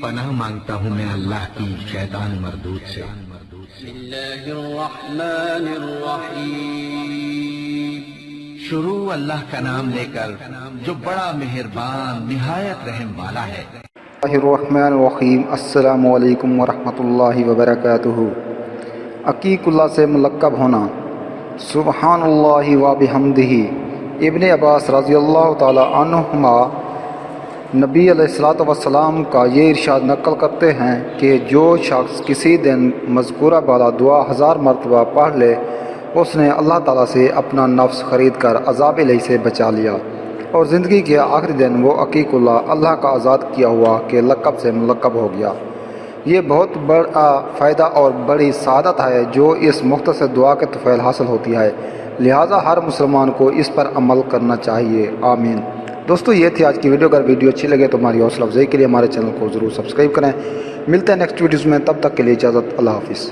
پناہ مانگتا ہوں میں اللہ کی شیطان مردود سے۔ بسم اللہ الرحمن الرحیم۔ شروع اللہ کا نام لے کر جو بڑا مہربان نہایت رحم والا ہے۔ اللہ الرحمن الرحیم۔ السلام علیکم ورحمۃ اللہ وبرکاتہ۔ عقیق اللہ سے ملقب ہونا۔ سبحان اللہ و بحمدہ۔ ابن عباس رضی اللہ تعالی عنہما نبی علیہ الصلوۃ والسلام کا یہ ارشاد نقل کرتے ہیں کہ جو شخص کسی دن مذکورہ بالا دعا 1000 مرتبہ پڑھ لے اس نے اللہ تعالیٰ سے اپنا نفس خرید کر عذاب الہی سے بچا لیا، اور زندگی کے آخری دن وہ عقیق اللہ کا آزاد کیا ہوا کے لقب سے ملقب ہو گیا۔ یہ بہت بڑا فائدہ اور بڑی سعادت ہے جو اس مختصر دعا کے طفیل حاصل ہوتی ہے، لہٰذا ہر مسلمان کو اس پر عمل کرنا چاہیے۔ آمین۔ دوستو یہ تھی آج کی ویڈیو۔ اگر ویڈیو اچھی لگے تو ہماری حوصلہ افزائی کے لیے ہمارے چینل کو ضرور سبسکرائب کریں۔ ملتے ہیں نیکسٹ ویڈیوز میں، تب تک کے لیے اجازت، اللہ حافظ۔